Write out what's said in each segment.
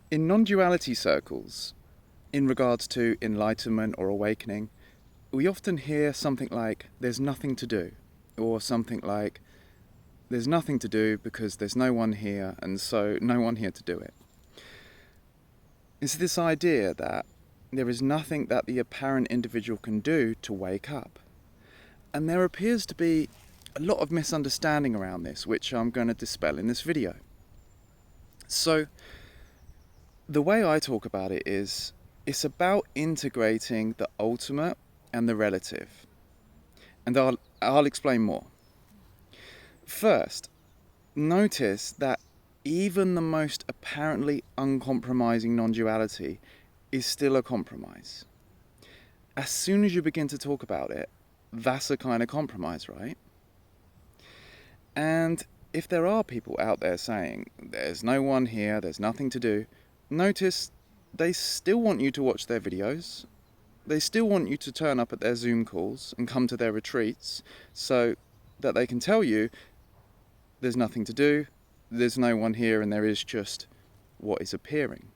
In non-duality circles, in regards to enlightenment or awakening, we often hear something like, there's nothing to do, or something like, there's nothing to do because there's no one here, and so no one here to do it. It's this idea that there is nothing that the apparent individual can do to wake up. And there appears to be a lot of misunderstanding around this, which I'm going to dispel in this video. So, the way I talk about it is, it's about integrating the ultimate and the relative. And I'll explain more. First, notice that even the most apparently uncompromising non-duality is still a compromise. As soon as you begin to talk about it, that's a kind of compromise, right? And if there are people out there saying, there's no one here, there's nothing to do, notice they still want you to watch their videos. They still want you to turn up at their Zoom calls and come to their retreats so that they can tell you there's nothing to do, there's no one here, and there is just what is appearing.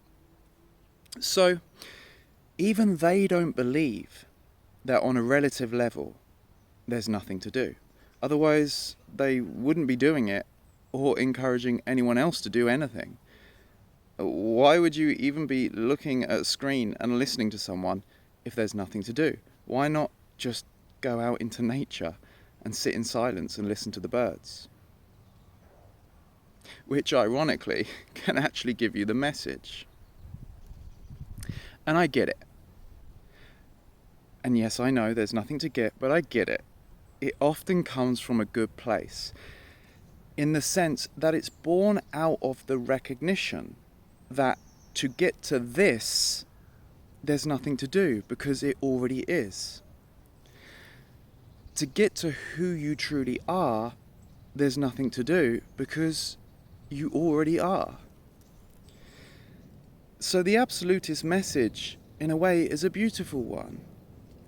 So, even they don't believe that on a relative level there's nothing to do. Otherwise, they wouldn't be doing it or encouraging anyone else to do anything. Why would you even be looking at a screen and listening to someone if there's nothing to do? Why not just go out into nature and sit in silence and listen to the birds? Which, ironically, can actually give you the message. And I get it. And yes, I know there's nothing to get, but I get it. It often comes from a good place, in the sense that it's born out of the recognition that to get to this, there's nothing to do, because it already is. To get to who you truly are, there's nothing to do, because you already are. So the absolutist message, in a way, is a beautiful one.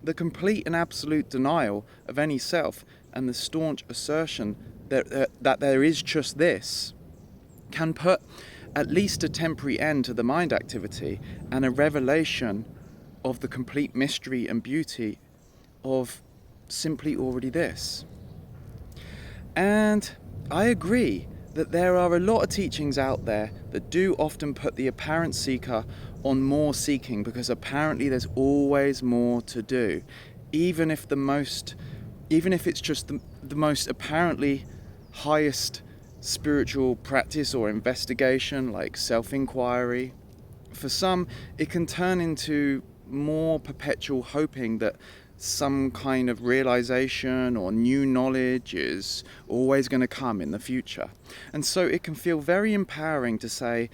The complete and absolute denial of any self and the staunch assertion that there is just this can put at least a temporary end to the mind activity and a revelation of the complete mystery and beauty of simply already this. And I agree that there are a lot of teachings out there that do often put the apparent seeker on more seeking, because apparently there's always more to do, even if it's just the most apparently highest spiritual practice or investigation, like self-inquiry. For some, it can turn into more perpetual hoping that some kind of realization or new knowledge is always going to come in the future. And so it can feel very empowering to say,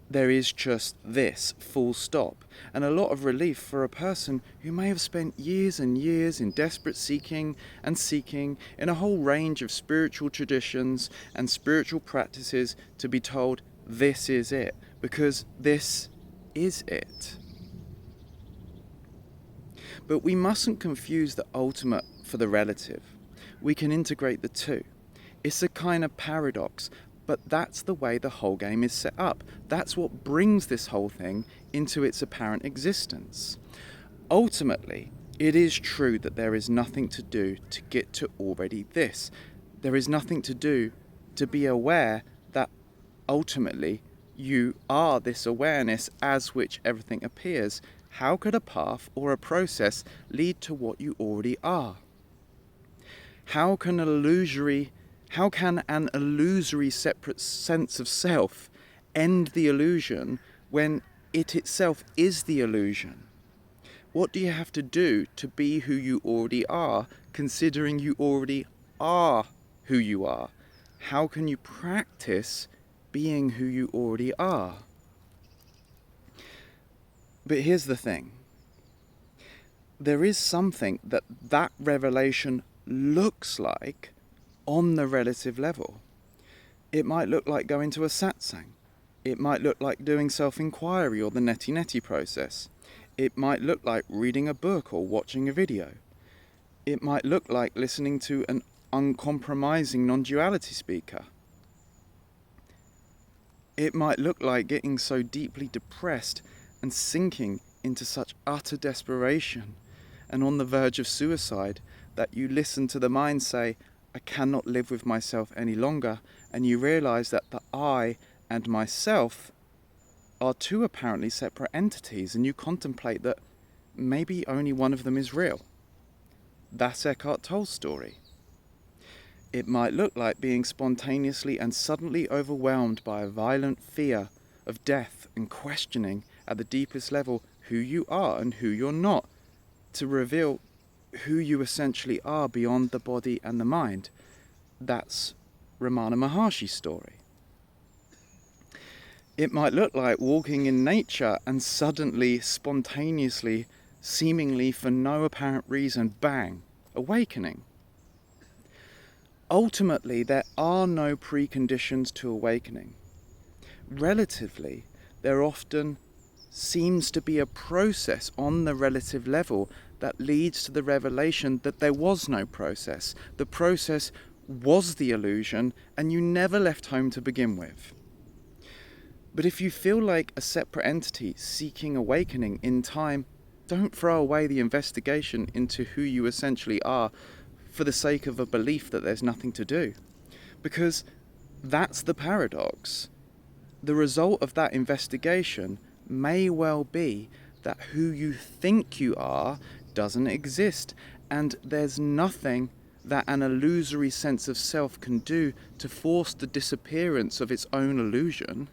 there is just this, full stop. And a lot of relief for a person who may have spent years and years in desperate seeking and seeking in a whole range of spiritual traditions and spiritual practices, to be told, this is it, because this is it. But we mustn't confuse the ultimate for the relative. We can integrate the two. It's a kind of paradox, but that's the way the whole game is set up. That's what brings this whole thing into its apparent existence. Ultimately, it is true that there is nothing to do to get to already this. There is nothing to do to be aware that ultimately you are this awareness as which everything appears. How could a path or a process lead to what you already are? How can an illusory separate sense of self end the illusion when it itself is the illusion? What do you have to do to be who you already are, considering you already are who you are? How can you practice being who you already are? But here's the thing. There is something that revelation looks like on the relative level. It might look like going to a satsang. It might look like doing self-inquiry or the neti-neti process. It might look like reading a book or watching a video. It might look like listening to an uncompromising non-duality speaker. It might look like getting so deeply depressed and sinking into such utter desperation and on the verge of suicide that you listen to the mind say, I cannot live with myself any longer, and you realize that the I and myself are two apparently separate entities, and you contemplate that maybe only one of them is real. That's Eckhart Tolle's story. It might look like being spontaneously and suddenly overwhelmed by a violent fear of death and questioning at the deepest level who you are and who you're not, to reveal who you essentially are beyond the body and the mind. That's Ramana Maharshi's story. It might look like walking in nature and suddenly, spontaneously, seemingly for no apparent reason, bang, awakening. Ultimately, there are no preconditions to awakening. Relatively, there often seems to be a process on the relative level that leads to the revelation that there was no process. The process was the illusion, and you never left home to begin with. But if you feel like a separate entity seeking awakening in time, don't throw away the investigation into who you essentially are for the sake of a belief that there's nothing to do. Because that's the paradox. The result of that investigation may well be that who you think you are doesn't exist, and there's nothing that an illusory sense of self can do to force the disappearance of its own illusion.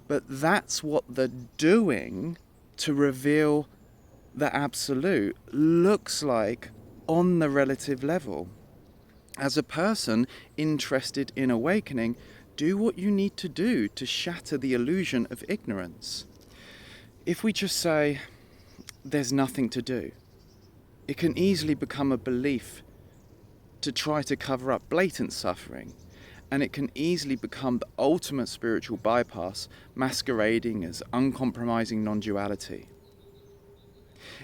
But that's what the doing to reveal the absolute looks like on the relative level. As a person interested in awakening, do what you need to do to shatter the illusion of ignorance. If we just say, there's nothing to do, it can easily become a belief to try to cover up blatant suffering, and it can easily become the ultimate spiritual bypass, masquerading as uncompromising non-duality.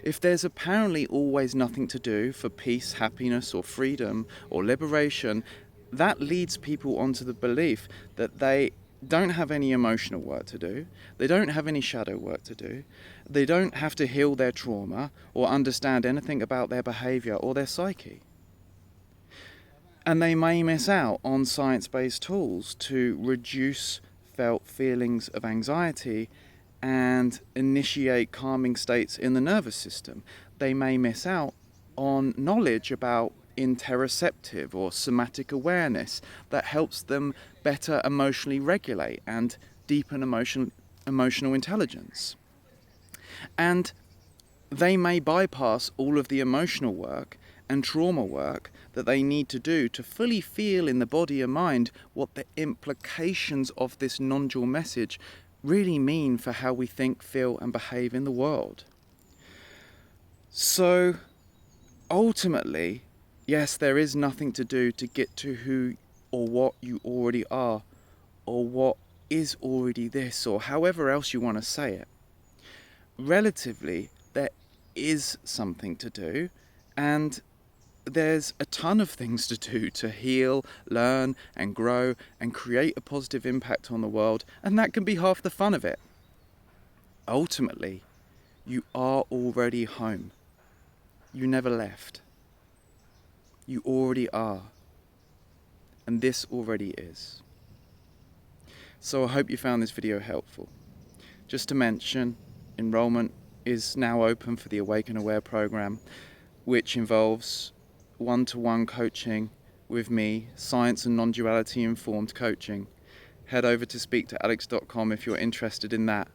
If there's apparently always nothing to do for peace, happiness, or freedom, or liberation, that leads people onto the belief that they don't have any emotional work to do, they don't have any shadow work to do, they don't have to heal their trauma or understand anything about their behaviour or their psyche. And they may miss out on science-based tools to reduce felt feelings of anxiety and initiate calming states in the nervous system. They may miss out on knowledge about interoceptive or somatic awareness that helps them better emotionally regulate and deepen emotional intelligence. And they may bypass all of the emotional work and trauma work that they need to do to fully feel in the body and mind what the implications of this non-dual message really mean for how we think, feel, and behave in the world. So, ultimately, yes, there is nothing to do to get to who or what you already are, or what is already this, or however else you want to say it. Relatively, there is something to do, and there's a ton of things to do to heal, learn, and grow, and create a positive impact on the world, and that can be half the fun of it. Ultimately, you are already home. You never left. You already are. And this already is. So I hope you found this video helpful. Just to mention, enrollment is now open for the Awaken Aware program, which involves one-to-one coaching with me, science and non-duality informed coaching. Head over to speaktoalex.com if you're interested in that.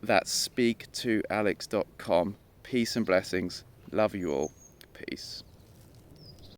That's speaktoalex.com. Peace and blessings. Love you all. Peace.